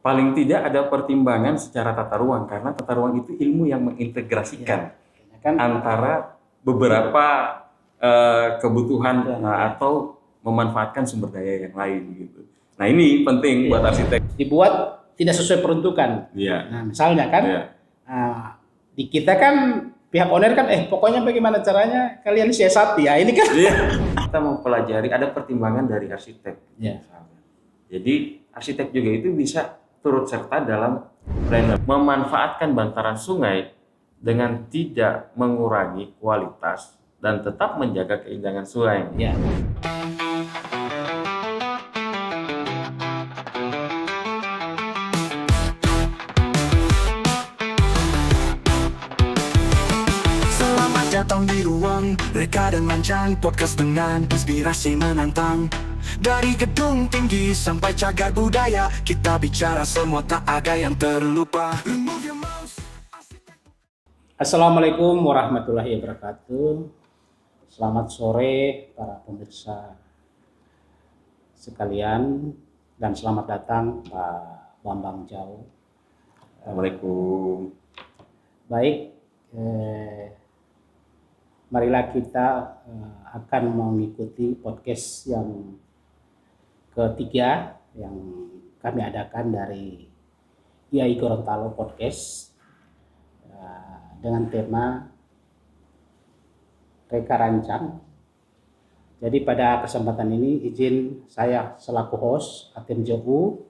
paling tidak ada pertimbangan secara tata ruang, karena tata ruang itu ilmu yang mengintegrasikan antara beberapa kebutuhan atau memanfaatkan sumber daya yang lain gitu. Nah ini penting buat arsitek. Dibuat tidak sesuai peruntukan. Nah misalnya kan di kita kan pihak owner kan pokoknya bagaimana caranya kalian siasati ya ini kan. Kita mempelajari ada pertimbangan dari arsitek. Jadi arsitek juga itu bisa turut serta dalam planner memanfaatkan bantaran sungai dengan tidak mengurangi kualitas dan tetap menjaga keindahan sungai. Selamat datang di ruang Reka dan Mancang, podcast dengan inspirasi menantang. Dari gedung tinggi sampai cagar budaya, kita bicara semua tak ada yang terlupa. Assalamualaikum warahmatullahi wabarakatuh. Selamat sore para pemirsa sekalian dan selamat datang Pak Bambang Jau. Assalamualaikum. Baik, marilah kita akan mengikuti podcast yang ketiga yang kami adakan dari IAI Gorontalo Podcast dengan tema Reka Rancang. Jadi pada kesempatan ini izin saya selaku host Atim Jobu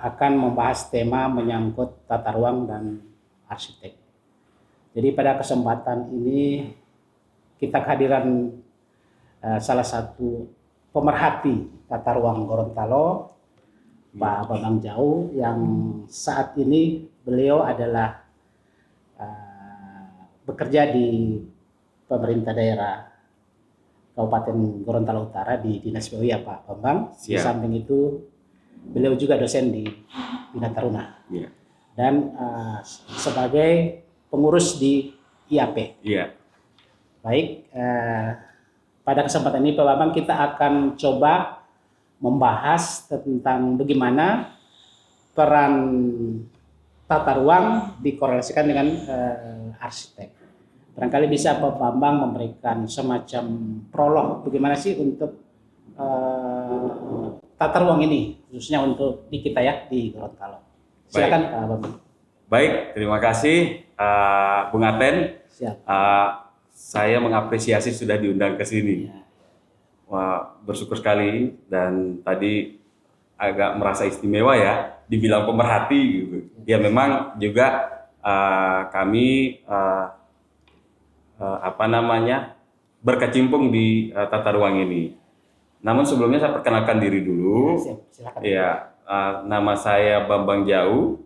akan membahas tema menyangkut tata ruang dan arsitek. Jadi pada kesempatan ini kita kehadiran salah satu pemerhati tata ruang Gorontalo, Pak Bambang Jau, yang saat ini beliau adalah bekerja di pemerintah daerah Kabupaten Gorontalo Utara di Dinas PU ya Pak Bambang. Di samping itu beliau juga dosen di Bina Taruna dan sebagai pengurus di IAP. Baik, pada kesempatan ini Pak Bambang kita akan coba membahas tentang bagaimana peran tata ruang dikorelasikan dengan arsitek. Barangkali bisa Pak Bambang memberikan semacam prolog bagaimana sih untuk tata ruang ini, khususnya untuk di kita ya di Gorontalo. Silakan Pak Bambang. Baik, terima kasih Bung Aten. Saya mengapresiasi sudah diundang ke sini. Wah, bersyukur sekali dan tadi agak merasa istimewa ya, dibilang pemerhati gitu. Ya memang juga kami berkecimpung di tata ruang ini. Namun sebelumnya saya perkenalkan diri dulu. Nama saya Bambang Jau.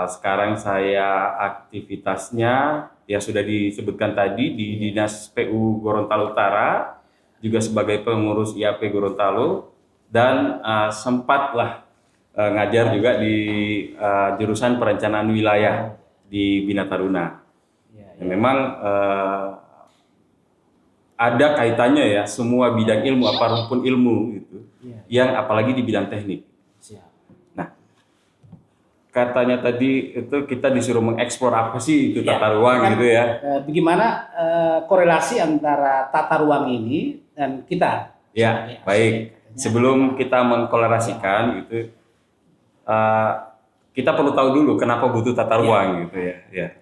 Sekarang saya aktivitasnya ya sudah disebutkan tadi di Dinas PU Gorontalo Utara, juga sebagai pengurus IAP Gorontalo, dan sempatlah ngajar juga di jurusan perencanaan wilayah di Bina Taruna. Memang ada kaitannya ya semua bidang ilmu apapun ilmu gitu, yang apalagi di bidang teknik. Katanya tadi itu kita disuruh mengeksplor apa sih itu tata ruang gitu ya. Bagaimana korelasi antara tata ruang ini dan kita? Ya, baik. Sebelum kita mengkolerasikan gitu, kita perlu tahu dulu kenapa butuh tata ruang gitu ya.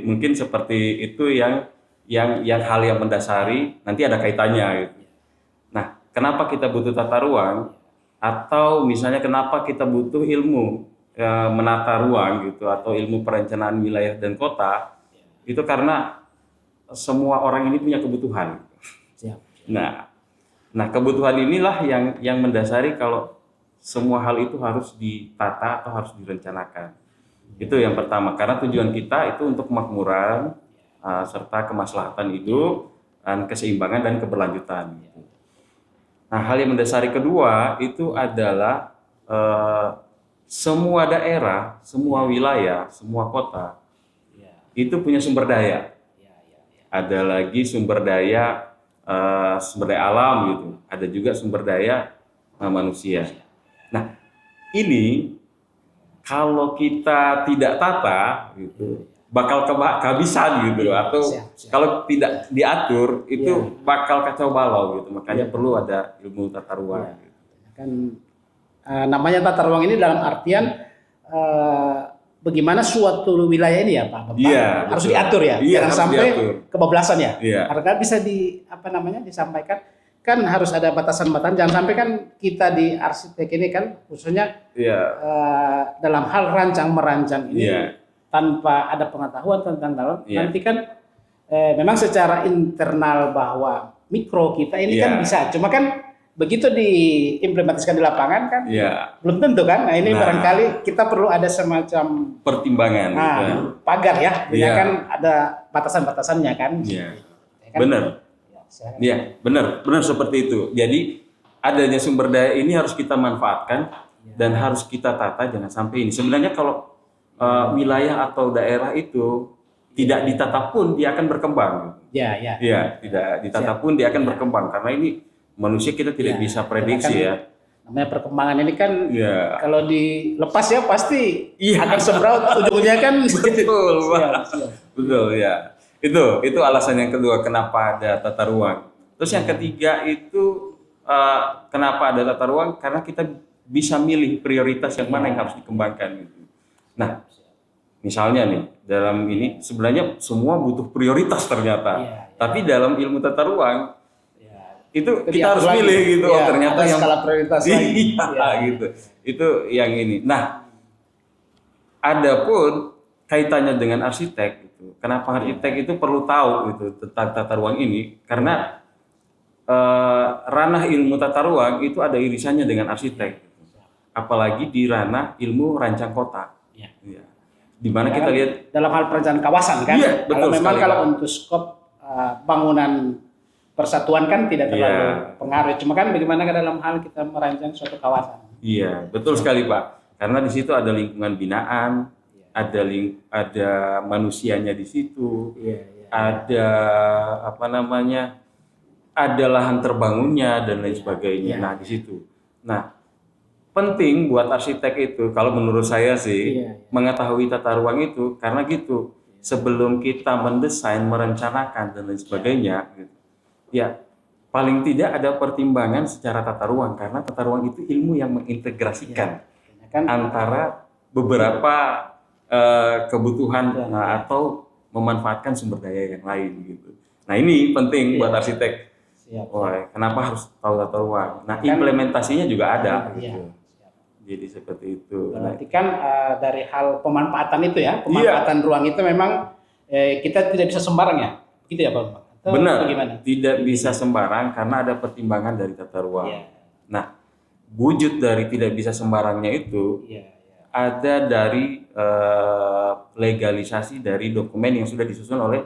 Mungkin seperti itu yang hal yang mendasari, nanti ada kaitannya gitu. Nah, kenapa kita butuh tata ruang? Atau misalnya kenapa kita butuh ilmu menata ruang gitu atau ilmu perencanaan wilayah dan kota, itu karena semua orang ini punya kebutuhan. Nah kebutuhan inilah yang mendasari kalau semua hal itu harus ditata atau harus direncanakan. Itu yang pertama, karena tujuan kita itu untuk kemakmuran serta kemaslahatan hidup dan keseimbangan dan keberlanjutan. Nah hal yang mendasari kedua itu adalah semua daerah, semua wilayah, semua kota itu punya sumber daya. Ada lagi sumber daya alam gitu. Ada juga sumber daya manusia. Nah, ini kalau kita tidak tata gitu bakal kehabisan gitu atau kalau tidak diatur itu bakal kacau balau gitu. Makanya perlu ada ilmu tata ruang. Gitu. Kan namanya tata ruang ini dalam artian bagaimana suatu wilayah ini ya Pak Bambang harus diatur ya, jangan sampai kebablasan ya. Karena bisa disampaikan kan harus ada batasan-batasan, jangan sampai kan kita di arsitek ini kan khususnya dalam hal rancang-merancang ini tanpa ada pengetahuan tentang dalam nanti kan memang secara internal bahwa mikro kita ini kan bisa, cuma kan begitu diimplementasikan di lapangan kan belum tentu kan. Nah ini barangkali kita perlu ada semacam pertimbangan pagar ya, kan ada batasan-batasannya kan. Benar. Iya, benar seperti itu. Jadi adanya sumber daya ini harus kita manfaatkan dan harus kita tata, jangan sampai ini. Sebenarnya kalau wilayah atau daerah itu tidak ditata pun dia akan berkembang. Tidak ditata pun dia akan berkembang karena ini manusia kita tidak bisa prediksi kan, namanya perkembangan ini kan kalau dilepas ya pasti akan sembraut ujungnya kan. Betul, betul ya. Itu alasan yang kedua kenapa ada tata ruang. Terus yang ketiga itu kenapa ada tata ruang, karena kita bisa milih prioritas yang mana yang harus dikembangkan gitu. Nah, misalnya nih dalam ini sebenarnya semua butuh prioritas ternyata. Tapi dalam ilmu tata ruang itu kita harus pilih gitu. Ternyata yang skala prioritas gitu. Itu yang ini. Nah, adapun kaitannya dengan arsitek gitu. Kenapa arsitek itu perlu tahu gitu tentang tata ruang ini? Karena ranah ilmu tata ruang itu ada irisannya dengan arsitek. Apalagi di ranah ilmu rancang kota. Di mana kita lihat dalam hal perencanaan kawasan kan. Kalau memang kalau untuk skop bangunan persatuan kan tidak terlalu pengaruh. Cuma kan bagaimana dalam hal kita merancang suatu kawasan. Iya, betul sekali Pak. Karena di situ ada lingkungan binaan, ada manusianya di situ, ada ada lahan terbangunnya dan lain sebagainya. Nah di situ. Nah penting buat arsitek itu, kalau menurut saya sih mengetahui tata ruang itu karena gitu. Sebelum kita mendesain, merencanakan dan lain sebagainya, gitu. Ya, paling tidak ada pertimbangan secara tata ruang karena tata ruang itu ilmu yang mengintegrasikan antara beberapa kebutuhan atau memanfaatkan sumber daya yang lain gitu. Nah ini penting buat arsitek. Kenapa harus tahu tata ruang? Nah implementasinya juga ada. Gitu. Jadi seperti itu. Berarti kan dari hal pemanfaatan itu ya, pemanfaatan ruang itu memang kita tidak bisa sembarang ya, gitu ya Pak? Benar, tidak bisa sembarang karena ada pertimbangan dari tata ruang. Nah, wujud dari tidak bisa sembarangnya itu ada dari legalisasi dari dokumen yang sudah disusun oleh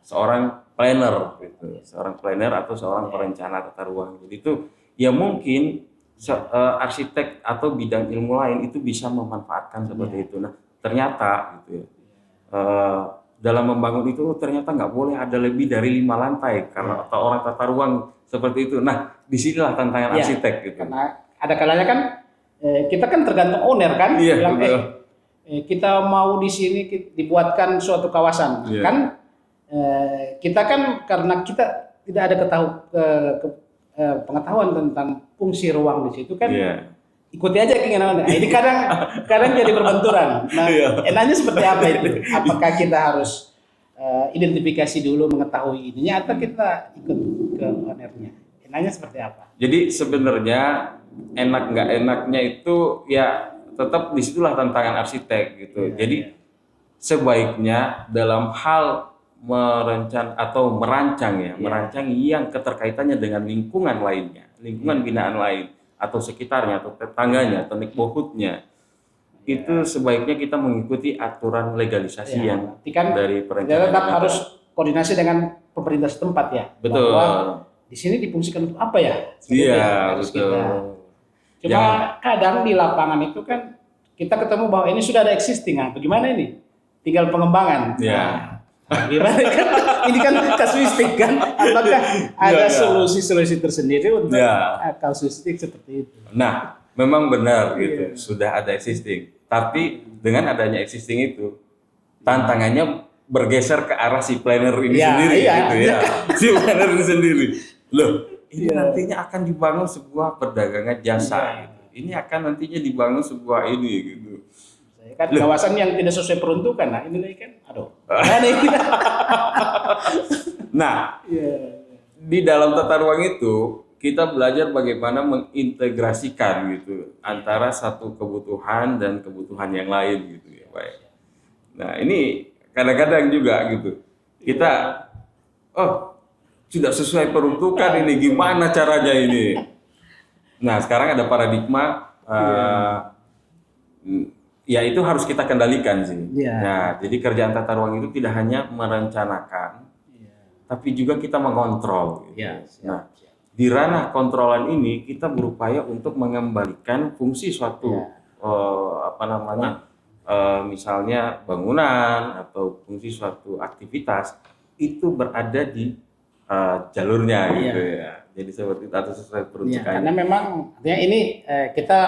seorang planner, gitu. Seorang planner atau seorang perencana tata ruang. Jadi itu ya mungkin arsitek atau bidang ilmu lain itu bisa memanfaatkan seperti itu. Nah, ternyata gitu ya. Dalam membangun itu ternyata nggak boleh ada lebih dari 5 lantai karena orang tata ruang seperti itu. Nah, disinilah tantangan arsitek gitu. Karena ada kalanya kan kita kan tergantung owner kan, bilang kita mau di sini dibuatkan suatu kawasan, kan kita kan karena kita tidak ada pengetahuan tentang fungsi ruang di situ kan. Ikuti aja keinginan. Nah, ini kadang jadi berbenturan. Nah, enaknya seperti apa itu? Apakah kita harus identifikasi dulu mengetahui ininya atau kita ikut ke ownernya? Enaknya seperti apa? Jadi sebenarnya enak nggak enaknya itu ya tetap disitulah tantangan arsitek gitu. Jadi sebaiknya dalam hal merancang yang keterkaitannya dengan lingkungan lainnya, lingkungan binaan lain. Atau sekitarnya, atau tetangganya, atau neighborhood-nya, itu sebaiknya kita mengikuti aturan legalisasi yang dari perencanaan. Tetap harus koordinasi dengan pemerintah setempat ya. Betul. Bahwa di sini difungsikan untuk apa ya? Betul. Cuma kadang di lapangan itu kan kita ketemu bahwa ini sudah ada existing, bagaimana ini? Tinggal pengembangan. Gimana kan? Ini kan kasuistik kan? Apakah ada solusi-solusi tersendiri untuk kasuistik seperti itu? Nah, memang benar gitu, sudah ada existing. Tapi dengan adanya existing itu, tantangannya bergeser ke arah si planner ini sendiri gitu ya. Si planner ini sendiri. Loh, ini nantinya akan dibangun sebuah perdagangan jasa gitu. Ini akan nantinya dibangun sebuah ini gitu. Kan kawasan yang tidak sesuai peruntukan, nah ini kan, aduh. Nah, di dalam tata ruang itu kita belajar bagaimana mengintegrasikan gitu antara satu kebutuhan dan kebutuhan yang lain gitu ya, Pak. Nah, ini kadang-kadang juga gitu. Kita sudah sesuai peruntukan ini, gimana caranya ini? Nah, sekarang ada paradigma ya itu harus kita kendalikan sih. Nah, jadi kerjaan tata ruang itu tidak hanya merencanakan, tapi juga kita mengontrol. Gitu. Nah, di ranah kontrolan ini kita berupaya untuk mengembalikan fungsi suatu misalnya bangunan atau fungsi suatu aktivitas itu berada di jalurnya gitu ya. Jadi seperti itu atau sesuai peruntukannya. Karena memang artinya ini kita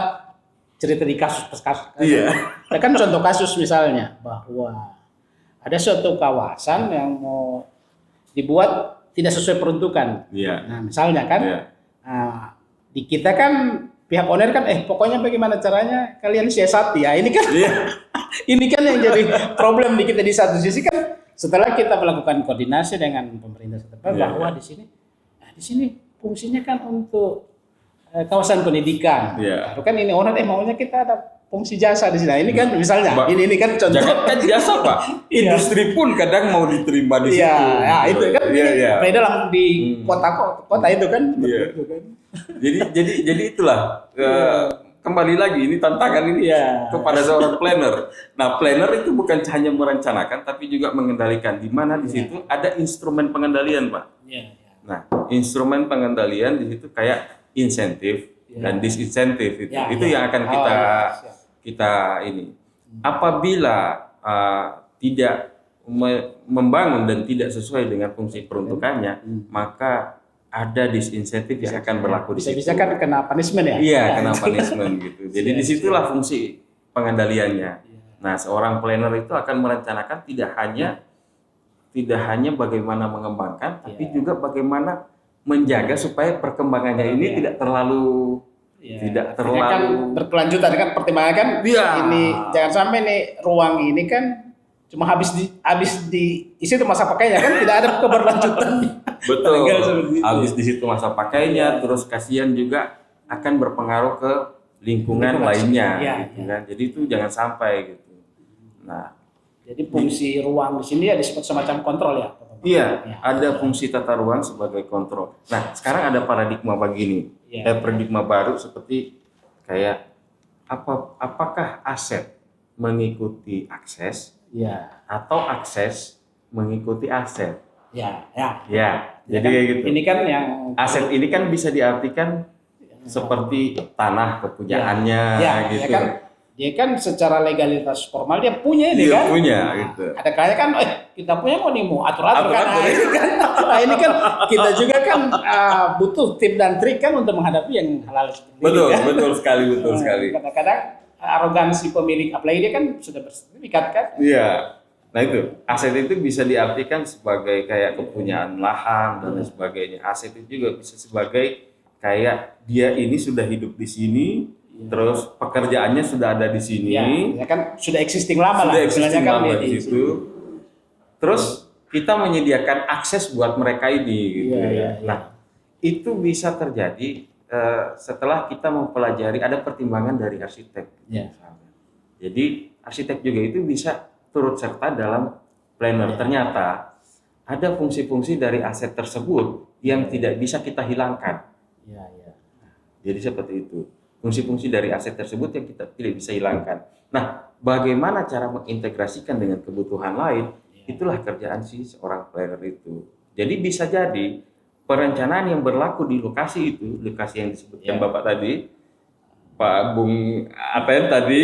cerita di kasus. Kan contoh kasus misalnya bahwa ada suatu kawasan yang mau dibuat tidak sesuai peruntukan. Nah, misalnya kan di kita kan pihak owner kan pokoknya bagaimana caranya kalian siasati ya. Ini kan ini kan yang jadi problem di kita. Di satu sisi kan setelah kita melakukan koordinasi dengan pemerintah setempat bahwa di sini fungsinya kan untuk kawasan pendidikan. Lalu kan ini owner maunya kita ada fungsi jasa di sini. Nah, ini kan misalnya ini kan contoh. Jangan kan jasa, Pak. Industri pun kadang mau diterima di situ. Ya, itu kan dalam di kota itu kan. Jadi itulah kembali lagi ini tantangan ini kepada seorang planner. Nah, planner itu bukan hanya merencanakan tapi juga mengendalikan, di mana di situ ada instrumen pengendalian, Pak. Nah, instrumen pengendalian di situ kayak insentif dan disinsentif itu yang akan kita ini. Apabila tidak membangun dan tidak sesuai dengan fungsi peruntukannya, maka ada disinsentif yang akan berlaku di situ. Bisa kan kena punishment ya? Iya, kena punishment gitu. Jadi disitulah fungsi pengendaliannya. Nah, seorang planner itu akan merencanakan tidak hanya bagaimana mengembangkan, tapi juga bagaimana menjaga supaya perkembangannya ini tidak terlalu kan berkelanjutan kan pertimbangan kan ini jangan sampai nih ruang ini kan cuma habis diisi itu masa pakainya kan tidak ada keberlanjutan. Betul. Habis di situ masa pakainya, terus kasihan juga akan berpengaruh ke lingkungan lainnya, gitu kan. Jadi itu jangan sampai gitu. Nah, jadi fungsi ruang di sini disebut semacam kontrol ya. Iya, ada fungsi tata ruang sebagai kontrol. Nah, sekarang ada paradigma begini, paradigma baru seperti kayak apakah aset mengikuti akses, atau akses mengikuti aset. Jadi kayak gitu. Ini kan yang aset ini kan bisa diartikan seperti tanah kepunyaannya, gitu. Dia kan secara legalitas formal dia punya ini kan. Punya gitu. Ada kayaknya kan kita punya mau atur-atur kan. Nah, ini kan kita juga kan butuh tip dan trik kan untuk menghadapi yang hal-hal seperti ini. Betul sekali. Kadang-kadang arogansi pemilik apalagi dia kan sudah bersertifikat kan. Iya. Nah itu, aset itu bisa diartikan sebagai kayak kepunyaan lahan dan sebagainya. Aset itu juga bisa sebagai kayak dia ini sudah hidup di sini, terus pekerjaannya sudah ada di sini. Ya kan sudah existing lama lah. Sudah existing lama di situ. Terus kita menyediakan akses buat mereka ini, gitu ya. Nah, itu bisa terjadi setelah kita mempelajari ada pertimbangan dari arsitek. Jadi arsitek juga itu bisa turut serta dalam planner. Ternyata ada fungsi-fungsi dari aset tersebut yang tidak bisa kita hilangkan. Jadi seperti itu. Fungsi-fungsi dari aset tersebut yang kita tidak bisa hilangkan. Nah, bagaimana cara mengintegrasikan dengan kebutuhan lain? Itulah kerjaan si seorang planner itu. Jadi bisa jadi perencanaan yang berlaku di lokasi itu, lokasi yang disebutkan Bapak tadi, Pak Bung Aten tadi,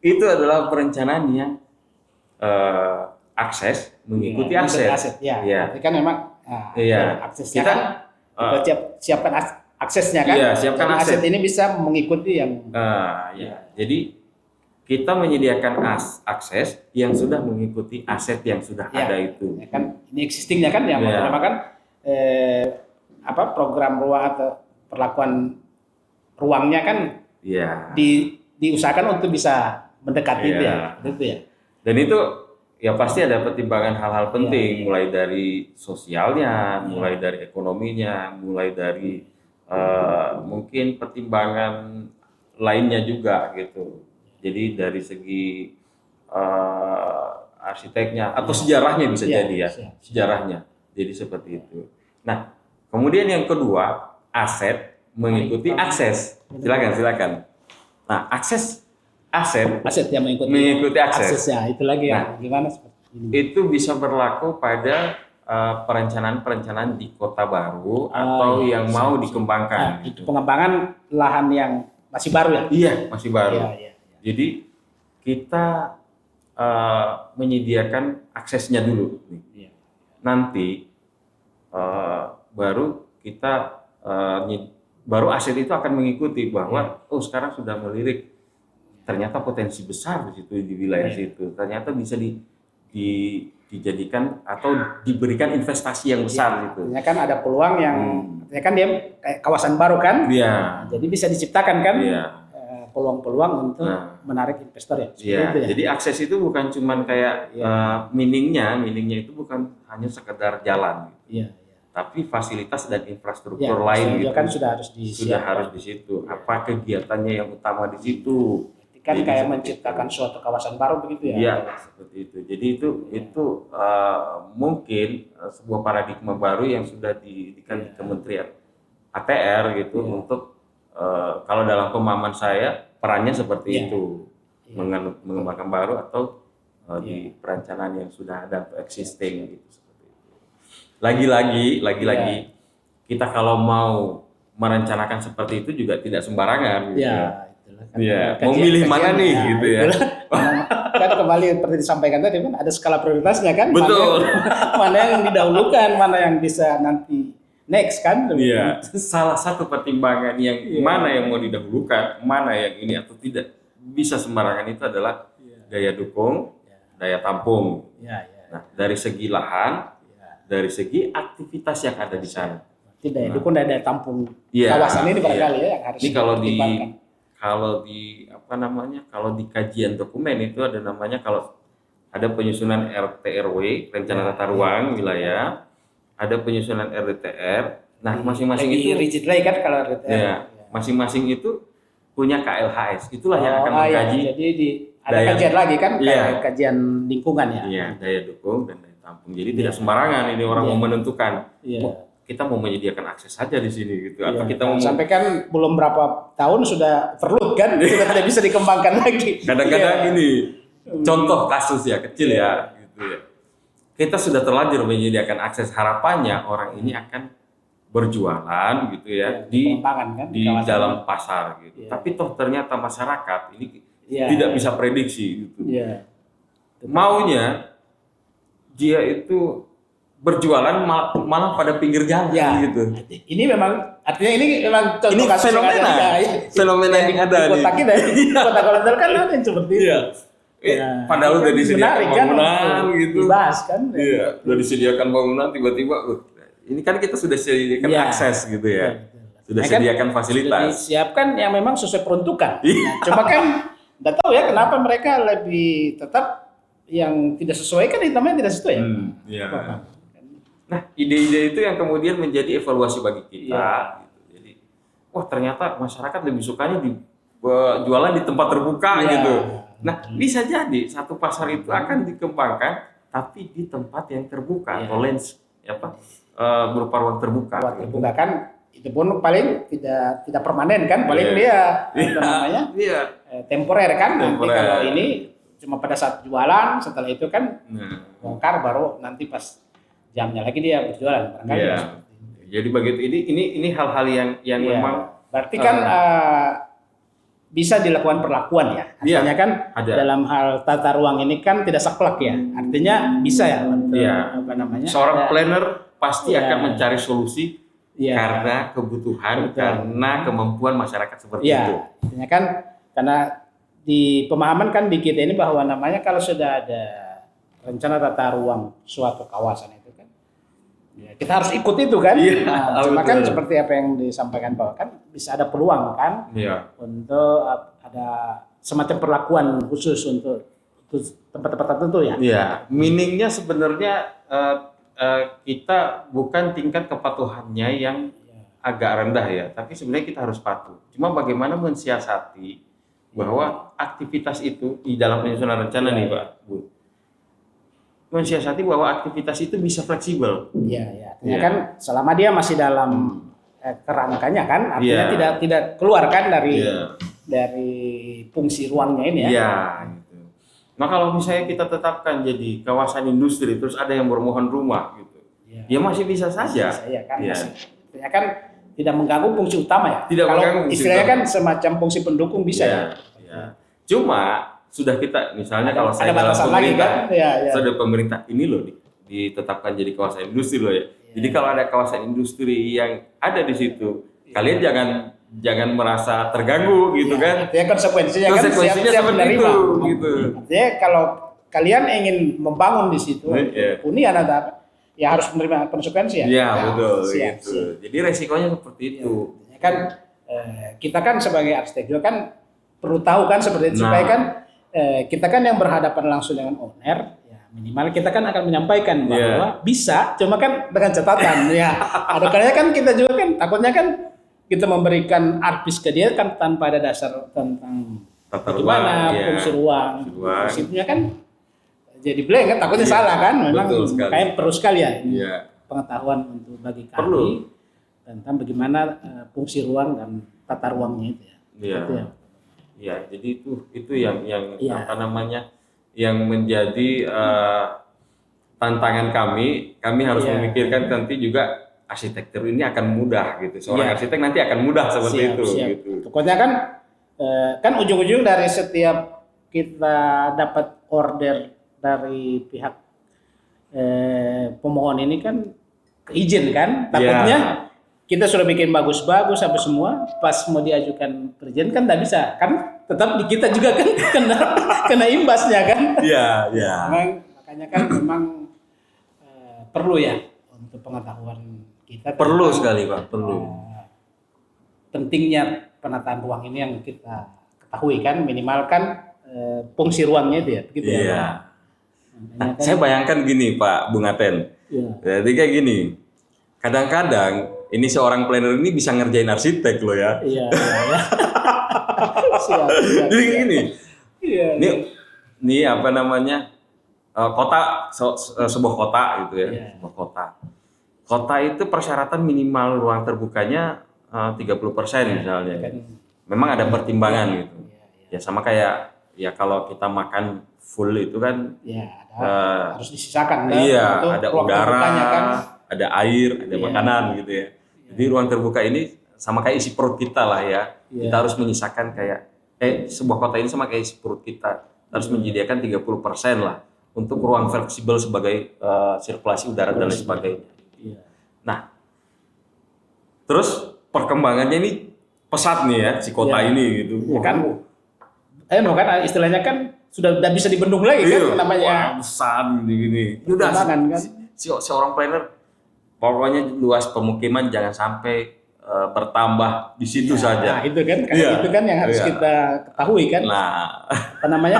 itu adalah perencanaan yang akses mengikuti aset. Tapi kan memang aksesnya kita siapkan aksesnya kan. Iya, siapkan Jadi aset. aset ini bisa mengikuti yang Ya. Jadi kita menyediakan akses yang sudah mengikuti aset yang sudah Ya. ada itu. ya kan ini existingnya kan yang Iya. dinamakan program ruang atau perlakuan ruangnya kan Iya. diusahakan untuk bisa mendekati itu Iya. ya. Itu ya. Dan itu ya pasti ada pertimbangan hal-hal penting, Iya. mulai dari sosialnya, mulai dari ekonominya, mulai dari mungkin pertimbangan lainnya juga gitu. Jadi dari segi arsiteknya atau sejarahnya bisa Iya, jadi ya, siap. sejarahnya. Jadi seperti itu. Nah, kemudian yang kedua, aset mengikuti akses. Silakan. Nah, aset Aset yang mengikuti akses. aksesnya itu lagi Nah, ya. Gimana seperti ini? Itu bisa berlaku pada perencanaan-perencanaan di kota baru atau iya, yang mau siap. dikembangkan. Nah, itu pengembangan lahan yang masih baru ya. Iya, masih baru. Iya. Jadi kita menyediakan aksesnya dulu. Iya. Nanti baru kita baru aset itu akan mengikuti bahwa oh sekarang sudah melirik, ternyata potensi besar di situ di wilayah situ, ternyata bisa dijadikan atau diberikan investasi yang besar gitu. Artinya kan ada peluang yang artinya kan dia kayak kawasan baru kan. Iya. Jadi bisa diciptakan kan Iya. peluang-peluang untuk Nah. menarik investor ya. Seperti Iya, itu ya. jadi akses itu bukan cuman kayak meaningnya itu bukan hanya sekedar jalan, Iya. tapi fasilitas dan Ya, infrastruktur lain gitu. kan sudah harus Sudah harus di situ. Apa kegiatannya yang utama di situ? kan Jadi kayak seperti menciptakan suatu kawasan baru begitu ya. Iya, seperti itu. Jadi itu mungkin sebuah paradigma baru yang sudah didikan di Kementerian ATR gitu untuk kalau dalam pemahaman saya perannya seperti itu, mengembangkan baru atau di perencanaan yang sudah ada atau existing gitu seperti itu. Lagi-lagi kita kalau mau merencanakan seperti itu juga tidak sembarangan gitu. Iya, itulah kan. Iya, mau milih mana nih gitu ya. Itulah. Kan kembali seperti disampaikan tadi kan ada skala prioritasnya kan. Betul. Mana yang didahulukan, mana yang bisa nanti next kan. Iya, salah satu pertimbangan yang mana yang mau didahulukan, mana yang ini atau tidak bisa sembarangan itu adalah daya dukung, daya tampung. Iya. Nah, dari segi lahan, dari segi aktivitas yang ada di sana. Tidak, itu pun daya tampung Iya, kawasan ini barangkali ya yang harus ini dipertimbangkan. kalau di kajian dokumen itu ada namanya, kalau ada penyusunan RT/RW, rencana tata ruang wilayah, ada penyusunan RDTR. Nah, masing-masing Lagi itu rigid lagi kan kalau RDTR. ya, masing-masing itu punya KLHS. Itulah yang akan mengkaji jadi ada daya- kajian lagi kan, Iya. kayak kajian lingkungan ya. iya, daya dukung dan daya tampung. Jadi tidak sembarangan ini orang mau menentukan. Iya. "Wah, kita mau menyediakan akses saja di sini gitu, atau kita mau Sampai kan belum berapa tahun sudah overload kan, sudah tidak bisa dikembangkan lagi. kadang-kadang Iya. ini contoh kasus ya kecil ya gitu ya. Kita sudah terlanjur menyediakan akses, harapannya orang ini akan berjualan gitu ya di pengembangan kan di kawasan. dalam pasar gitu. Iya. Tapi toh ternyata masyarakat ini Iya. tidak bisa prediksi gitu. Iya. Maunya dia itu berjualan malah pada pinggir jalan Ya, gitu. ini memang artinya ini memang contoh Ini kasus yang fenomena. ada. Ya, Fenomena yang ada di kota nih. kita, di kota Gorontalo kan ada yang seperti itu. Iya. Padahal udah disediakan Menarik kan, bangunan gitu. dibahas kan. Iya, udah disediakan bangunan tiba-tiba ini kan kita sudah sediakan Iya. akses gitu ya. Sudah Nah, kan sediakan fasilitas. Sudah disiapkan yang memang sesuai peruntukan. Iya. Nah, cuma kan nggak tahu ya kenapa mereka lebih tetap yang tidak sesuai kan hitamnya tidak sesuai ya. Iya. Nah, ide-ide itu yang kemudian menjadi evaluasi bagi kita. Iya. Gitu. Jadi, wah ternyata masyarakat lebih sukanya di jualan di tempat terbuka Iya. gitu. Nah, bisa jadi satu pasar itu akan dikembangkan, tapi di tempat yang terbuka Iya. atau lens, berupa ruang terbuka. Buat terbuka kan itu pun paling tidak permanen kan, paling dia apa namanya Iya. temporer kan. Nanti Temporer. kalau ini cuma pada saat jualan, setelah itu kan Nah, bongkar baru nanti pas jamnya lagi dia berjualan. Barangkali iya. ya seperti itu. Jadi begitu ini hal-hal yang Iya. memang Berarti kan bisa dilakukan perlakuan ya. Artinya kan ada. dalam hal tata ruang ini kan tidak saklek ya. Artinya bisa ya untuk Iya. apa namanya? seorang ada- planner pasti Iya. akan mencari solusi Iya. karena kebutuhan, Betul. karena kemampuan masyarakat seperti itu. Iya, artinya kan karena di pemahaman kan di kita ini bahwa namanya kalau sudah ada rencana tata ruang suatu kawasan itu kan, ya kita harus ikut itu kan. Iya, Nah, cuma kan betul. seperti apa yang disampaikan bahwa kan bisa ada peluang kan Iya. untuk ada semacam perlakuan khusus untuk tempat-tempat tertentu ya. Iya, meaningnya sebenarnya kita bukan tingkat kepatuhannya yang agak rendah ya, tapi sebenarnya kita harus patuh. Cuma bagaimana mensiasati bahwa aktivitas itu di dalam penyusunan rencana Iya, nih iya. Pak, Bu. Mensiasati bahwa aktivitas itu bisa fleksibel. Iya, iya. Artinya Iya. kan selama dia masih dalam kerangkanya kan, artinya Iya. tidak keluar kan dari Iya. dari fungsi ruangnya ini ya. Iya, gitu. Nah, kalau misalnya kita tetapkan jadi kawasan industri terus ada yang bermohon rumah gitu. Iya. Ya masih bisa saja. Iya kan. Iya. Artinya kan tidak mengganggu fungsi utama ya. Tidak Kalau mengganggu fungsi istilahnya utama. kan semacam fungsi pendukung bisa Iya, ya. iya. Cuma sudah kita misalnya kalau saya Ada dalam batasan lagi pemerintah, kan. Iya, iya. sudah pemerintah ini loh ditetapkan jadi kawasan industri loh ya. Jadi kalau ada kawasan industri yang ada di situ, kalian jangan merasa terganggu gitu Iya, kan. artinya konsekuensinya kan Konsekuensinya siap seperti menerima. itu gitu. Artinya kalau kalian ingin membangun di situ Iya. hunian atau apa, ya harus menerima konsekuensi ya. Iya, Ya, betul siap, gitu. siap. Jadi resikonya seperti itu. Ya kan kita kan sebagai arsitek juga kan perlu tahu kan seperti itu Nah. supaya kan kita kan yang berhadapan langsung dengan owner ya minimal kita kan akan menyampaikan bahwa Iya. bisa cuma kan dengan catatan ya ada kalanya kan kita juga kan takutnya kan kita memberikan artis ke dia kan tanpa ada dasar tentang Tata bagaimana ruang, iya. fungsi ruang Fungsi ruang. prinsipnya kan jadi blank kan takutnya Iya, salah kan memang betul sekali. kayak perlu sekali ya Iya. pengetahuan untuk bagi kami Perlu. tentang bagaimana fungsi ruang dan tata ruangnya itu ya. Iya. Itu ya. Ya, jadi itu yang Iya. apa namanya? Yang menjadi tantangan kami. Kami harus Iya. memikirkan nanti juga arsitektur ini akan mudah gitu. Seorang Iya. arsitek nanti akan mudah seperti Siap, itu siap. gitu. Pokoknya kan ujung-ujung dari setiap kita dapat order dari pihak pemohon ini kan izin kan takutnya kita sudah bikin bagus-bagus apa semua pas mau diajukan perizinan kan tidak bisa kan tetap di kita juga kan kena imbasnya kan. Iya, iya. Makanya kan memang perlu ya untuk pengetahuan kita Perlu tentang, sekali, Pak, perlu. pentingnya penataan ruang ini yang kita ketahui kan minimal kan fungsi ruangnya itu ya begitu ya. Iya. Makanya Nah, kan- saya bayangkan gini, Pak Bung Aten. Iya. Jadi kayak gini. Kadang-kadang ini seorang planner ini bisa ngerjain arsitek loh ya. Iya, iya. Siap, siap. Jadi gini. Iya. Ini apa namanya? Kota sebuah kota gitu ya, Iya. sebuah kota. Kota itu persyaratan minimal ruang terbukanya 30% misalnya. Kan, Memang ada pertimbangan gitu. iya, iya. Ya sama kayak ya kalau kita makan full itu kan Ya, harus disisakan iya, untuk ada ruang udara, terbukanya kan. ada air, ada Iya. makanan gitu ya. Jadi ruang terbuka ini sama kayak isi perut kita lah ya. Iya. Kita harus menyisakan kayak sebuah kota ini sama kayak isi perut kita. Kita harus menyediakan 30% lah untuk ruang fleksibel sebagai sirkulasi udara dan lain sebagainya. Iya. Nah, terus perkembangannya ini pesat nih ya si kota Iya. ini gitu. Ya kan, kan istilahnya kan sudah tidak bisa dibendung lagi Iya, kan namanya. wah, besar gini-gini. Udah Perkembangan kan. seorang planner pokoknya luas pemukiman jangan sampai bertambah di situ saja. Nah, itu kan, Iya. itu kan yang harus Iya. kita ketahui kan. Nah, Apa namanya?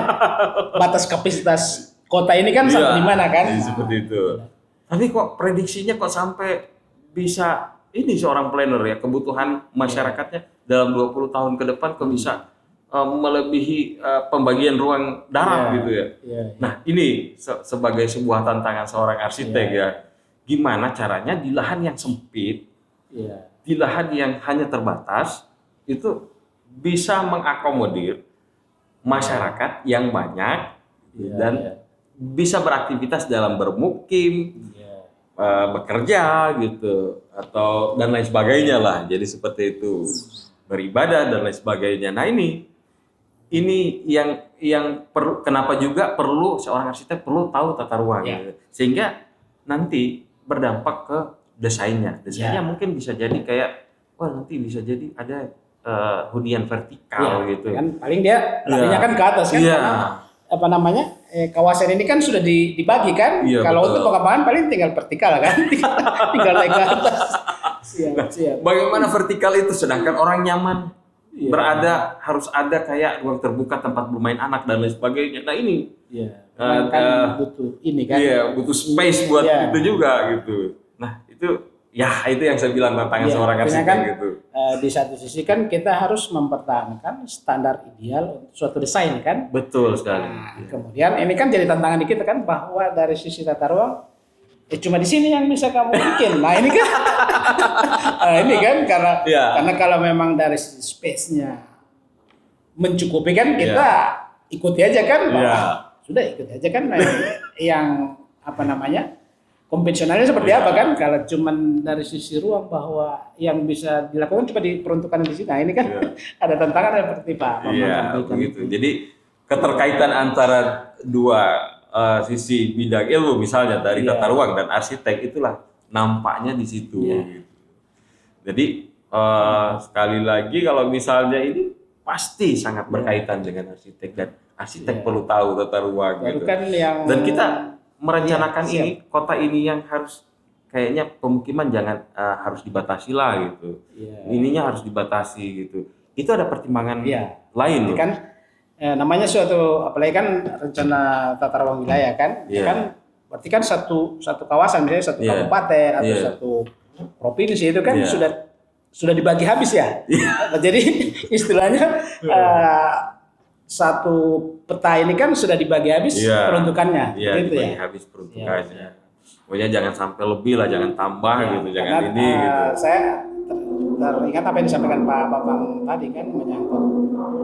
Batas kapasitas kota ini kan iya, sampai di mana kan? iya, seperti itu. Tapi kok prediksinya kok sampai bisa ini seorang planner ya kebutuhan masyarakatnya dalam 20 tahun ke depan kok bisa melebihi pembagian ruang darat Iya, gitu ya. Iya. Nah, ini sebagai sebuah tantangan seorang arsitek Iya. ya. Gimana caranya di lahan yang sempit, Iya. di lahan yang hanya terbatas itu bisa mengakomodir masyarakat yang banyak Iya, dan iya. bisa beraktivitas dalam bermukim, Iya. bekerja gitu atau dan lain sebagainya lah. Jadi seperti itu. Beribadah dan lain sebagainya. Nah, ini yang perlu kenapa juga perlu seorang arsitek perlu tahu tata ruang Ya. gitu. Sehingga nanti berdampak ke desainnya Ya. mungkin bisa jadi kayak wah nanti bisa jadi ada hunian vertikal Iya, gitu. kan paling dia larinya Iya. kan ke atas kan, Iya. karena apa namanya kawasan ini kan sudah dibagi kan. Iya, Kalau betul. untuk pengembangan paling tinggal vertikal kan, tinggal naik ke atas. Siap. Bagaimana vertikal itu sedangkan orang nyaman Iya. berada, harus ada kayak ruang terbuka tempat bermain anak dan lain sebagainya. Nah ini Iya. Eh, Kan eh, butuh ini kan. iya butuh space buat Iya. itu juga gitu. Nah itu itu yang saya bilang tantangan Iya, seorang artinya arsitek kan, gitu. Di satu sisi kan kita harus mempertahankan standar ideal untuk suatu desain kan. Betul sekali. Nah, kemudian ini kan jadi tantangan di kita kan, bahwa dari sisi tata ruang cuma di sini yang bisa kamu bikin. Nah ini kan, ini kan Iya. karena kalau memang dari sisi space-nya mencukupi kan kita ikuti aja kan, Iya. sudah ikuti aja kan. Nah, yang apa namanya konvensionalnya seperti apa kan? Kalau cuman dari sisi ruang bahwa yang bisa dilakukan cuma diperuntukkan di sini. Nah ini kan ada tantangan seperti Pak Bambang Iya sampaikan. begitu. Jadi keterkaitan antara dua sisi bidang ilmu misalnya dari Iya. tata ruang dan arsitek itulah nampaknya di situ. Iya. Gitu. Jadi sekali lagi kalau misalnya ini pasti sangat berkaitan dengan arsitek dan arsitek Iya. perlu tahu tata ruang Baru gitu. kan yang Dan kita merencanakan Iya, siap. ini kota ini yang harus kayaknya pemukiman jangan harus dibatasi lah gitu. Iya. Ininya harus dibatasi gitu. Itu ada pertimbangan Iya. lain Ini loh. kan namanya suatu, apalagi kan rencana tata ruang wilayah kan, Iya. kan berarti kan satu kawasan, misalnya satu Iya. kabupaten atau Iya. satu provinsi itu kan Iya. sudah dibagi habis ya. Jadi istilahnya satu peta ini kan sudah dibagi habis Iya. peruntukannya, Iya, gitu dibagi ya. habis peruntukannya. Iya. Pokoknya jangan sampai lebih lah, jangan tambah Ya, gitu, jangan karena, ini gitu. Saya teringat apa yang disampaikan Pak Bambang tadi kan menyangkut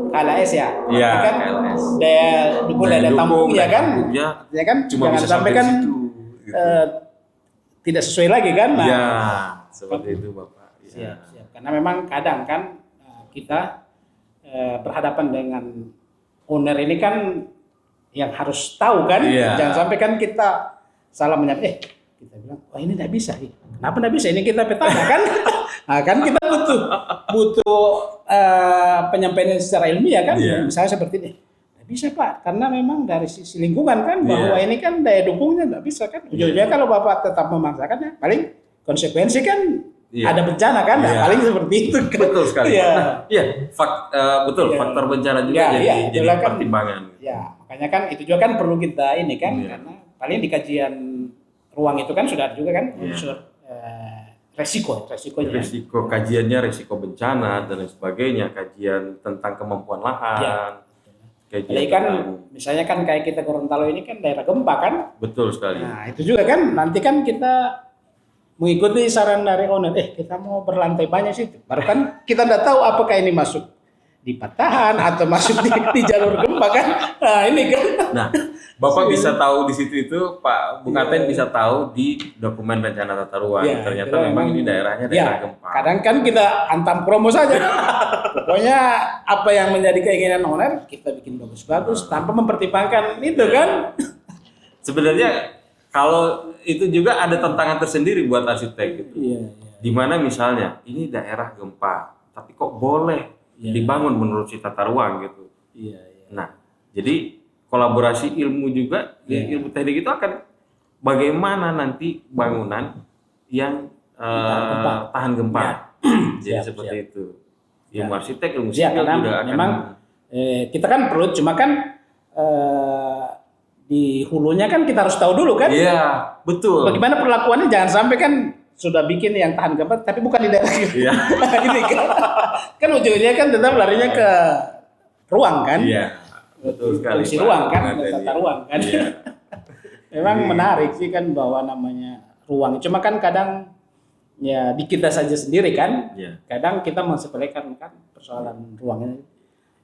KLS ya. Iya, Berarti kan KLS. daya dukung daya tampung ya kan. tampungnya Ya kan cuma jangan bisa sampai sampai kan situ. Gitu. tidak sesuai lagi kan. Nah, Ya, seperti itu Bapak. Ya. siap. Karena memang kadang kan kita berhadapan dengan owner ini kan yang harus tahu kan. Iya. Jangan sampai kan kita salah menyangka, kita bilang, wah ini tidak bisa. Kenapa tidak bisa? Ini kita petana kan? Nah, kan kita butuh penyampaian secara ilmiah kan. Iya. Misalnya seperti ini. Tidak bisa Pak, karena memang dari sisi lingkungan kan, bahwa Iya. ini kan daya dukungnya tidak bisa kan. Ujung-ujungnya kalau Bapak tetap memaksakan ya, paling konsekuensi kan Iya. ada bencana kan. Nah, Iya. paling seperti itu kan. Betul sekali. Iya. Nah, iya, betul. Iya. Faktor bencana juga Iya, jadi iya, jadi itulah kan. pertimbangan. Ya, makanya kan itu juga kan perlu kita ini kan, Iya. karena paling di kajian ruang itu kan sudah ada juga kan Iya. unsur resikonya. Risiko kajiannya, risiko bencana dan lain sebagainya, kajian tentang kemampuan lahan, Iya. kajian Jadi kan tentang- misalnya kan kayak kita Gorontalo ini kan daerah gempa kan. betul sekali. Nah, itu juga kan nanti kan kita mengikuti saran dari owner, kita mau berlantai banyak sih. Baru kan kita nggak tahu apakah ini masuk di patahan atau masuk di jalur gempa kan. Nah, ini kan. Nah, Bapak bisa tahu di situ itu, Pak Bung Aten bisa tahu di dokumen rencana tata ruang. Iya, Ternyata itu memang ini daerahnya daerah Ya, gempa. kadang kan kita antam promo saja. Pokoknya apa yang menjadi keinginan owner kita bikin bagus-bagus tanpa mempertimbangkan itu kan. Sebenarnya kalau itu juga ada tantangan tersendiri buat arsitek gitu. Iya. Dimana misalnya ini daerah gempa, tapi kok boleh Iya. dibangun menurut si tata ruang gitu. Iya. Nah, jadi kolaborasi ilmu juga, Iya. ilmu teknik itu akan bagaimana nanti bangunan yang tahan gempa. Jadi Siap, seperti siap. itu. Ilmu arsitek, ilmu Ya, sipil karena juga akan memang kita kan perlu, cuma kan di hulunya kan kita harus tahu dulu kan. Iya, betul. Bagaimana perlakuannya, jangan sampai kan sudah bikin yang tahan gempa tapi bukan di daerah kita. Iya. Ini kan ujungnya kan tetap larinya ke ruang kan. Iya. Betul sekali. Fungsi Pak. ruang kan, Benar, tata iya. ruang kan. Iya. Memang Iya. menarik sih kan bahwa namanya ruang. Cuma kan kadang ya di kita saja sendiri kan. Iya. Kadang kita mensepelekan kan persoalan ruang ini.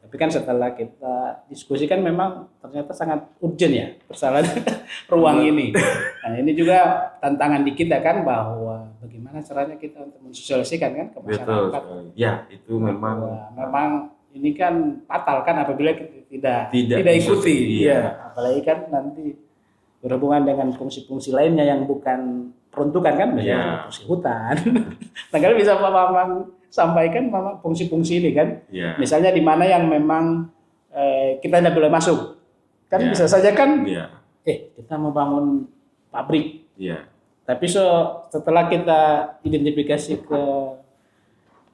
Tapi kan setelah kita diskusikan memang ternyata sangat urgent ya persoalan ruang ini. Nah, ini juga tantangan di kita kan, bahwa bagaimana caranya kita untuk mensosialisasikan kan ke Betul masyarakat. sekali. Ya, itu memang Bahwa memang ini kan fatal kan apabila kita tidak Tidak ikuti. ikuti, iya. Apalagi kan nanti berhubungan dengan fungsi-fungsi lainnya yang bukan peruntukan kan, misalnya fungsi hutan. Nah, kalau bisa Pak Bambang sampaikan fungsi-fungsi ini kan, misalnya di mana yang memang kita tidak boleh masuk, kan bisa saja kan, kita mau bangun pabrik, tapi setelah kita identifikasi ke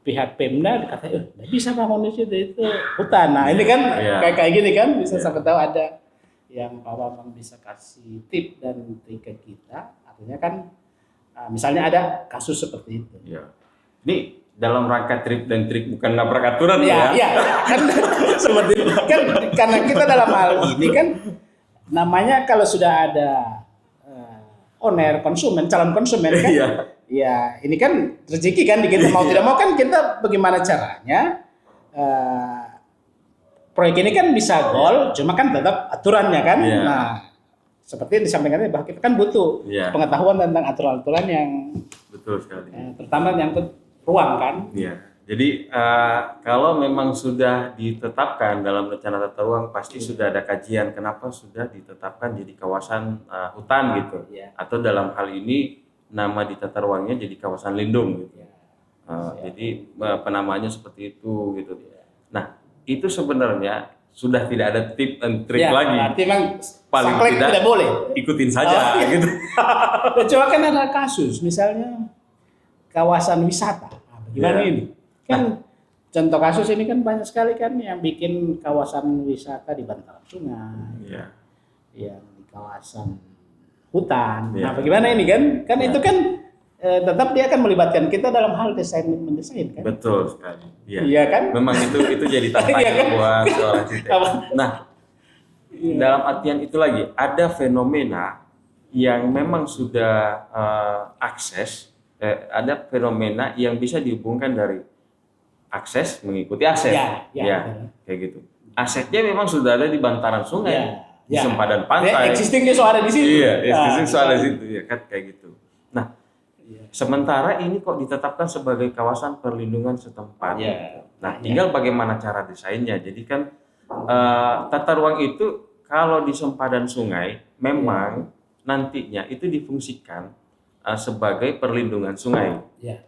pihak Pemda, dikatakan nggak bisa bangun di situ, itu hutan. Nah ini kan kayak gini kan, bisa sampai tahu ada yang Pak Bambang bisa kasih tip dan trik ke kita, artinya kan misalnya ada kasus seperti itu. Ini dalam rangka trik dan trik, bukan nabrak aturan Iya, kan seperti itu. Kan karena kita dalam hal ini kan namanya kalau sudah ada owner, konsumen, calon konsumen kan, ya ini kan rezeki kan di kita, mau tidak mau kan kita bagaimana caranya proyek ini kan bisa gol, cuma kan tetap aturannya kan. Nah, seperti yang disampaikan tadi, bahwa kita kan butuh pengetahuan tentang aturan-aturan yang betul sekali. Terutama yang ruang kan. Jadi kalau memang sudah ditetapkan dalam rencana tata ruang, pasti sudah ada kajian kenapa sudah ditetapkan jadi kawasan hutan gitu, atau dalam hal ini nama di tata ruangnya jadi kawasan lindung gitu. Jadi penamaannya seperti itu gitu. Nah, itu sebenarnya sudah tidak ada tip and trik lagi. Berarti memang paling tidak boleh. Ikutin saja gitu. Coba kan ada kasus misalnya kawasan wisata. Bagaimana ini? Kan contoh kasus ini kan banyak sekali kan yang bikin kawasan wisata di bantaran sungai. Yang di kawasan hutan. Nah, bagaimana ini kan? Kan itu kan tetap dia akan melibatkan kita dalam hal mendesain kan. Betul sekali. Iya kan? Memang itu jadi tantangan buat seorang arsitek. Nah, dalam artian itu lagi ada fenomena yang memang sudah ada fenomena yang bisa dihubungkan dari akses mengikuti aset. Kayak gitu. Asetnya memang sudah ada di bantaran sungai, di sempadan pantai. Existingnya suara di situ. Existing suara di situ, kan kayak gitu. Nah, sementara ini kok ditetapkan sebagai kawasan perlindungan setempat. Nah, tinggal bagaimana cara desainnya. Jadi kan tata ruang itu kalau di sempadan sungai memang nantinya itu difungsikan sebagai perlindungan sungai.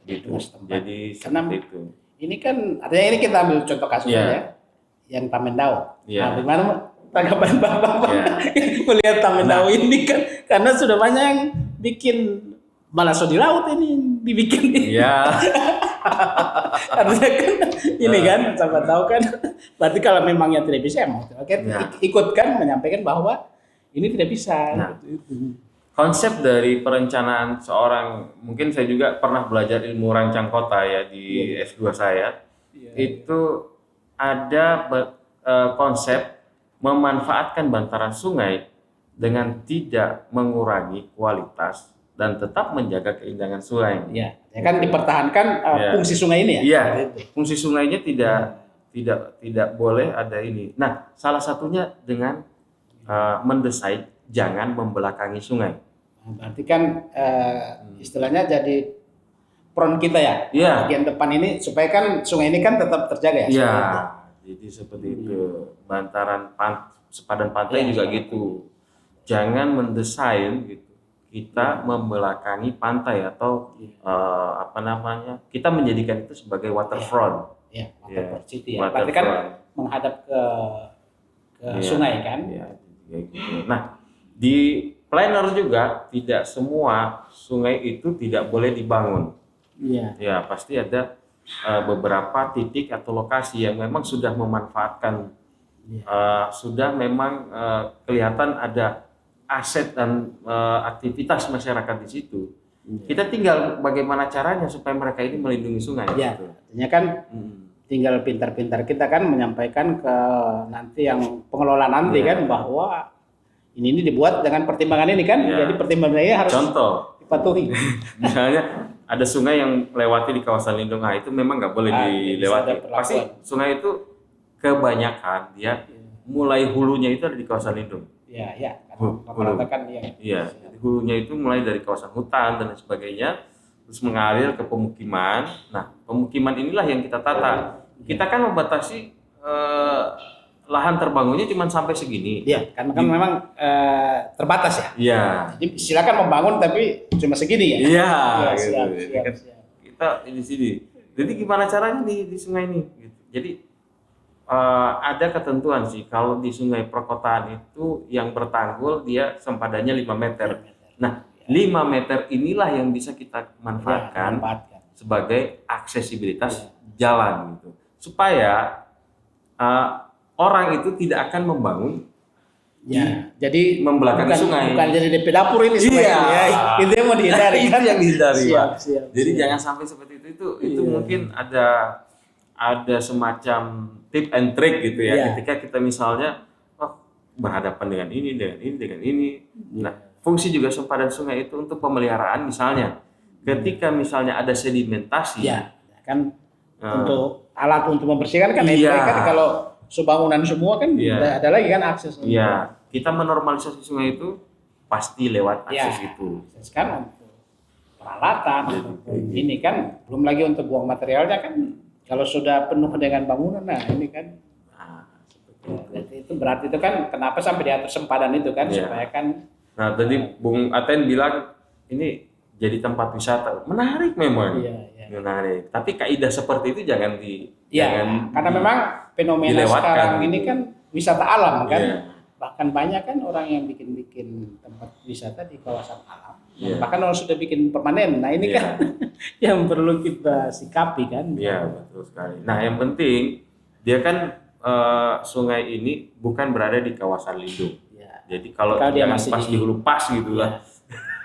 Gitu. Jadi seperti itu. Ini kan artinya ini kita ambil contoh kasusnya yang Tamendau. Nah, bagaimana tanggapan Bapak melihat Tamendau ini kan, karena sudah banyak yang bikin balaso di laut ini dibikin. Artinya kan ini kan sama tahu kan, berarti kalau memangnya tidak bisa ikut kan menyampaikan bahwa ini tidak bisa. Konsep dari perencanaan seorang, mungkin saya juga pernah belajar ilmu rancang kota di S2 saya. Itu ada konsep memanfaatkan bantaran sungai dengan tidak mengurangi kualitas dan tetap menjaga keindahan sungai. Kan dipertahankan fungsi sungai ini fungsi sungainya tidak boleh ada ini. Nah, salah satunya dengan mendesain jangan membelakangi sungai. Berarti kan istilahnya jadi front kita bagian depan ini supaya kan sungai ini kan tetap terjaga jadi seperti itu. Bantaran sepadan pantai juga gitu. Jangan mendesain gitu. Kita membelakangi pantai atau kita menjadikan itu sebagai waterfront. Waterfront city berarti kan menghadap ke sungai kan. Gitu. Nah, di planner juga tidak semua sungai itu tidak boleh dibangun. Pasti ada beberapa titik atau lokasi yang memang sudah memanfaatkan, sudah memang kelihatan ada aset dan aktivitas masyarakat di situ. Kita tinggal bagaimana caranya supaya mereka ini melindungi sungai. Artinya kan tinggal pintar-pintar kita kan menyampaikan ke nanti yang pengelola nanti kan bahwa ini dibuat dengan pertimbangan ini kan, jadi pertimbangannya harus dipatuhi. Misalnya ada sungai yang lewati di kawasan lindung, itu memang nggak boleh dilewati. Pasti sungai itu kebanyakan dia mulai hulunya itu ada di kawasan lindung. Hulunya itu mulai dari kawasan hutan dan sebagainya, terus mengalir ke pemukiman. Nah, pemukiman inilah yang kita tata. Kita kan membatasi lahan terbangunnya cuma sampai segini. Iya, karena kan memang terbatas ya. Iya. Jadi silakan membangun tapi cuma segini ya. Iya. Ya, Gitu. siap, Jadi siap, kan siap. kita di sini. Jadi gimana caranya di sungai ini? Gitu. Jadi ada ketentuan sih kalau di sungai perkotaan itu yang bertanggul dia sempadannya 5 meter. Nah, 5 meter inilah yang bisa kita manfaatkan sebagai aksesibilitas jalan gitu. Supaya orang itu tidak akan membangun Ya, jadi membelakangi sungai. Bukan jadi DP dapur ini sungai. Iya. Ya, itu yang mau dihindari. Itu yang dihindari, Siap, Pak. siap, Jadi siap. jangan sampai seperti itu. Itu Iya. mungkin ada semacam tip and trick gitu ya. Iya. Ketika kita misalnya berhadapan dengan ini. Nah, fungsi juga sempadan sungai itu untuk pemeliharaan misalnya. Ketika misalnya ada sedimentasi, Ya, kan untuk alat untuk membersihkan kan Iya. kan kalau sebangunan semua kan Iya. ada lagi kan akses. Iya, kita menormalisasi sungai itu pasti lewat akses Ya, itu. akses kan untuk peralatan, ini kan belum lagi untuk buang materialnya kan kalau sudah penuh dengan bangunan, nah ini kan Nah, itu berarti itu kan kenapa sampai diatur sempadan itu kan Iya. supaya kan Nah, tadi Bung Aten bilang ini jadi tempat wisata. Menarik memang. iya. Menarik. Tapi kaidah seperti itu jangan Ya, karena memang fenomena dilewatkan sekarang gitu. ini kan wisata alam kan. Iya. Bahkan banyak kan orang yang bikin tempat wisata di kawasan alam. Iya. Bahkan orang sudah bikin permanen. Nah, ini Iya. kan yang perlu kita sikapi kan. Iya, betul sekali. Nah, yang penting dia kan sungai ini bukan berada di kawasan lindung. Ya. Jadi kalau dia jangan masih pas di hulu pas gitu Ya. lah.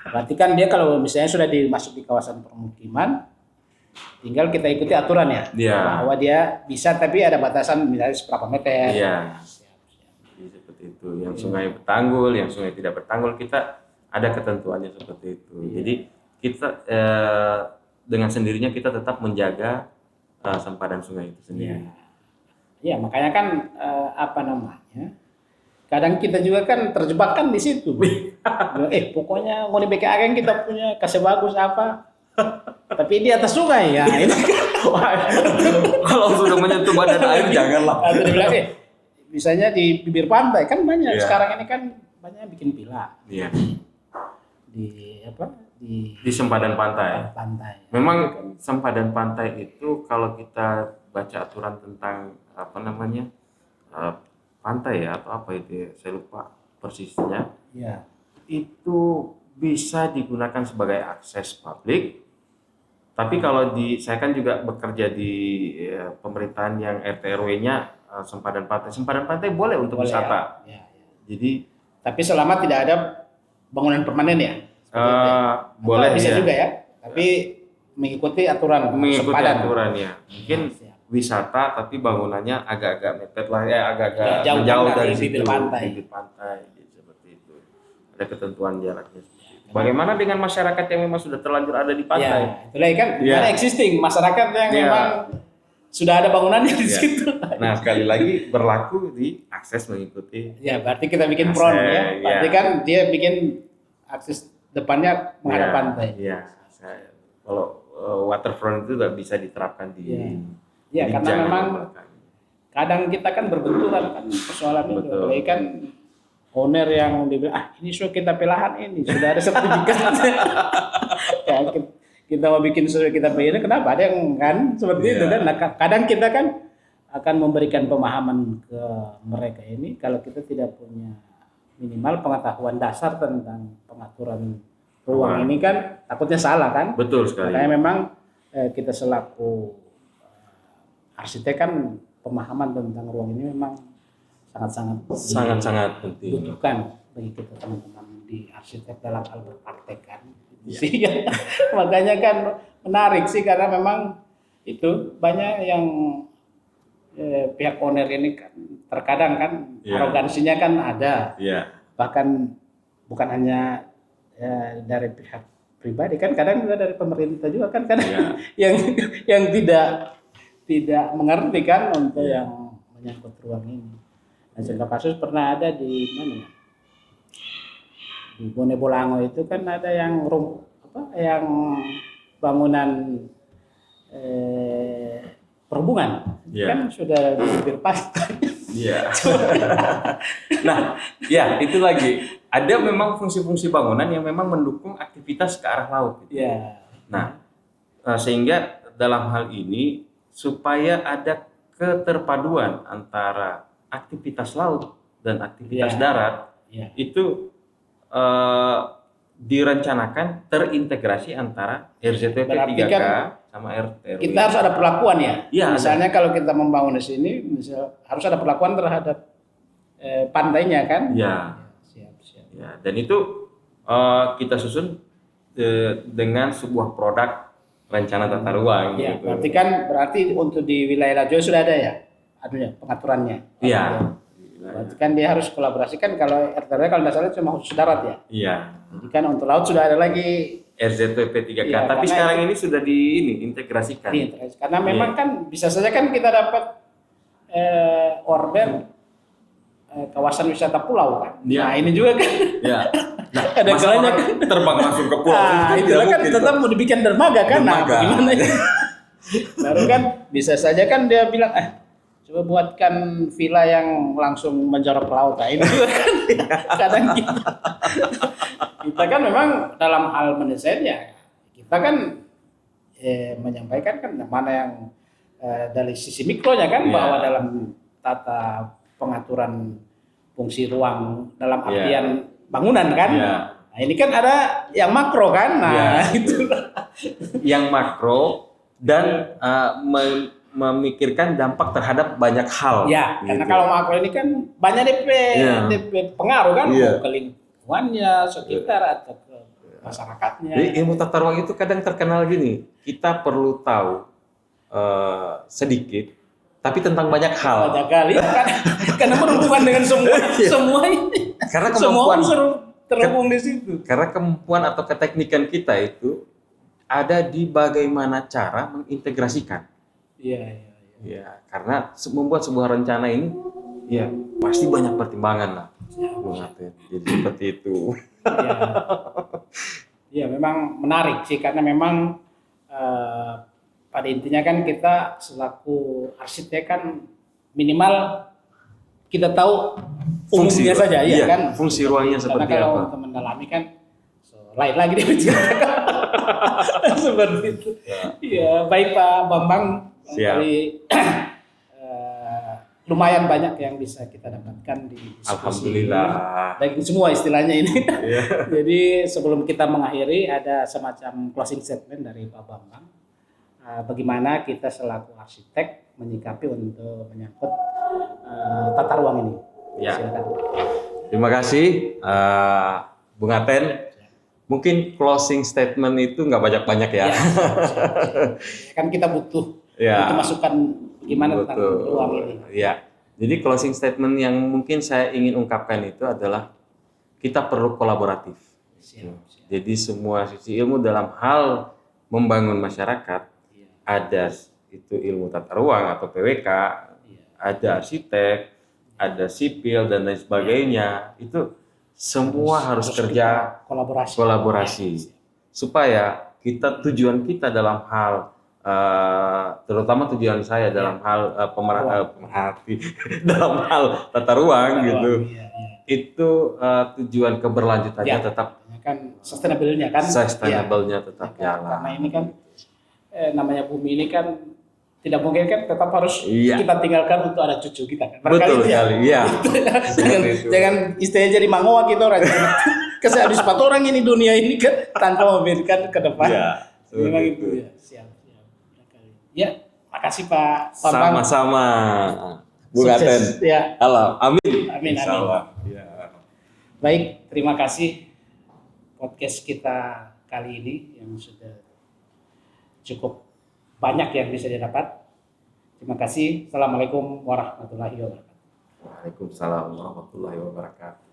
Berarti kan dia kalau misalnya sudah dimasuk di kawasan permukiman, tinggal kita ikuti aturannya. Iya. Bahwa dia bisa tapi ada batasan misalnya seberapa meter. Iya. Jadi seperti itu. Yang sungai bertanggul, yang sungai tidak bertanggul, kita ada ketentuannya seperti itu. Iya. Jadi kita dengan sendirinya kita tetap menjaga sempadan sungai itu sendiri. Iya, makanya kan apa namanya? Kadang kita juga kan terjebak kan di situ. Pokoknya mau di BKA kita punya kasih bagus apa? Tapi di atas sungai ya. Ini Kalau sudah menyentuh badan air janganlah. atau dibilang misalnya di bibir pantai kan banyak. Iya. Sekarang ini kan banyak bikin villa Iya. di apa? Di sempadan pantai. Pantai. Memang sempadan pantai itu kalau kita baca aturan tentang apa namanya pantai ya atau apa itu ya, saya lupa persisnya. Iya. Itu bisa digunakan sebagai akses publik. Tapi kalau saya kan juga bekerja di pemerintahan yang RT RW-nya sempadan pantai boleh untuk Boleh, wisata. ya. Jadi Tapi selama tidak ada bangunan permanen ya. boleh bisa ya. juga ya. Tapi mengikuti aturan Mengikuti sempadan. aturan ya. Mungkin Siap. wisata tapi bangunannya agak-agak mepet lah ya, agak-agak Ya, jauh menjauh dari dari bibir situ, pantai. bibir pantai gitu, seperti itu. Ada ketentuan jaraknya seperti itu. Bagaimana dengan masyarakat yang memang sudah terlanjur ada di pantai? Ya, itulah kan Iya. ada existing masyarakat yang Iya. memang sudah ada bangunannya di Iya. situ. Nah, sekali lagi berlaku di akses mengikuti. Ya, berarti kita bikin front Akses, ya. Berarti iya. kan dia bikin akses depannya menghadap Iya, pantai. Iya. Kalau waterfront itu nggak bisa diterapkan di. Iya. Ya, jadi karena jangan memang membelakangi. kadang kita kan berbenturan kan persoalannya. Betul. Apalagi kan owner yang dibilang ini sudah kita pelahan ini sudah ada sertifikatnya. Ya, kita mau bikin sesuatu kita pilih kenapa ada yang kan seperti Iya. itu kan. Nah, kadang kita kan akan memberikan pemahaman ke mereka ini kalau kita tidak punya minimal pengetahuan dasar tentang pengaturan ruang ini kan takutnya salah kan. Betul sekali. Makanya memang kita selaku arsitek kan pemahaman tentang ruang ini memang Sangat-sangat penting. dibutuhkan bagi kita teman-teman di arsitek dalam hal berpraktek kan. Sehingga makanya kan menarik sih karena memang itu banyak yang pihak owner ini kan terkadang kan Iya. arogansinya kan ada. Iya. Bahkan bukan hanya dari pihak pribadi kan kadang juga dari pemerintah juga kan kadang Iya. yang tidak mengerti kan untuk yang menyangkut ruang ini. Nah, contoh kasus pernah ada di mana ya? Di Bone Bolango itu kan ada yang yang bangunan perhubungan Iya. kan sudah di bibir pantai. Iya. Nah, ya itu lagi. Ada memang fungsi-fungsi bangunan yang memang mendukung aktivitas ke arah laut. Iya. Nah, sehingga dalam hal ini supaya ada keterpaduan antara aktivitas laut dan aktivitas Iya. darat, Iya. itu direncanakan terintegrasi antara RZTP Berarti 3K kan sama RT. Kita harus ada perlakuan ya. Iya, Misalnya kalau kita membangun di sini, harus ada perlakuan terhadap pantainya kan? Ya, Siap, siap. ya. Dan itu kita susun dengan sebuah produk rencana tata ruang. Ya, gitu. berarti untuk di wilayah Lajo sudah ada ya, anunya pengaturannya. Iya. Berarti kan dia harus kolaborasikan. Kalau RTW kalau tidak salah cuma khusus darat ya. Iya. Jadi kan untuk laut sudah ada lagi. RZTP 3K, Iya, tapi karena sekarang ini sudah integrasikan. Karena memang kan bisa saja kan kita dapat order kawasan wisata pulau kan. Iya. Nah ini juga kan. Ya. Nah, Ada masa kalanya orang terbang langsung ke pulau. Nah, itu itu tidak kan mungkin, tetap Pak. mau dibikin dermaga kan. Dermaga. Nah, gimana ya? Baru kan bisa saja kan dia bilang coba buatkan villa yang langsung menjorok ke laut. Nah, ini juga kan kadang kita kan memang dalam hal mendesain ya kita kan menyampaikan kan mana yang dari sisi mikronya kan Iya. bahwa dalam tata pengaturan fungsi ruang dalam artian bangunan kan. Iya. Nah, ini kan ada yang makro kan. Nah, Iya. itu Yang makro dan memikirkan dampak terhadap banyak hal. ya, gitu. karena kalau makro ini kan banyak Iya. DP pengaruh kan Iya. mau ke lingkungannya, sekitar atau ke masyarakatnya. Jadi ilmu tata ruang itu kadang terkenal gini, kita perlu tahu sedikit, tapi tentang banyak hal. Banyak kali kan karena berhubungan dengan semua ini. Karena Semua kemampuan, unsur terhubung di situ. karena kemampuan atau keteknikan kita itu ada di bagaimana cara mengintegrasikan. Iya, iya, iya. Ya, karena membuat sebuah rencana ini, ya pasti banyak pertimbangan lah. Bung Aten. Jadi seperti itu. Iya. Iya, memang menarik sih karena memang pada intinya kan kita selaku arsitek kan minimal kita tahu Fungsi umumnya saja ya iya, kan. fungsi ruangnya Karena seperti kalau apa. untuk mendalami kan lain lagi dia menceritakan seperti itu. Iya, baik Pak Bambang. Siap. Kali lumayan banyak yang bisa kita dapatkan di diskusi Alhamdulillah. ini. Dan semua istilahnya ini. Iya. Jadi sebelum kita mengakhiri ada semacam closing statement dari Pak Bambang. Bagaimana kita selaku arsitek menyikapi untuk menyangkut tata ruang ini. Ya. Silakan. Terima kasih, Bung Aten. Mungkin closing statement itu nggak banyak-banyak ya. Kan kita butuh Ya. masukan gimana tentang Betul. ruang ini. Ya. Jadi closing statement yang mungkin saya ingin ungkapkan itu adalah kita perlu kolaboratif. Siap, siap. Jadi semua sisi ilmu dalam hal membangun masyarakat, Iya. ada itu ilmu tata ruang atau PWK, Iya. ada arsitek, ada sipil dan lain sebagainya. Itu semua harus kerja kolaborasi supaya tujuan kita dalam hal terutama tujuan saya dalam hal pemerhati dalam hal tata ruang gitu, Iya. itu tujuan keberlanjutannya Ya. tetap Kan sustainable-nya kan. sustainable-nya tetap Ya, jalan. karena ini kan namanya bumi ini kan tidak mungkin kan tetap harus Iya. kita tinggalkan untuk ada cucu kita kan. Betul Barangkali ya. sekali, iya. jangan istilahnya jadi mangoa kita orang. Kasih habis 4 orang ini dunia ini kan tanpa memikirkan ke depan. Iya, Memang seperti itu itu. ya. Siap. Ya, makasih Pak Bambang. Sama-sama, Bung Sukses. Aten. Ya. Halo, amin. Amin, Insya amin. Allah. Ya. Baik, terima kasih podcast kita kali ini yang sudah cukup banyak yang bisa didapat. Terima kasih. Assalamualaikum warahmatullahi wabarakatuh. Waalaikumsalam warahmatullahi wabarakatuh.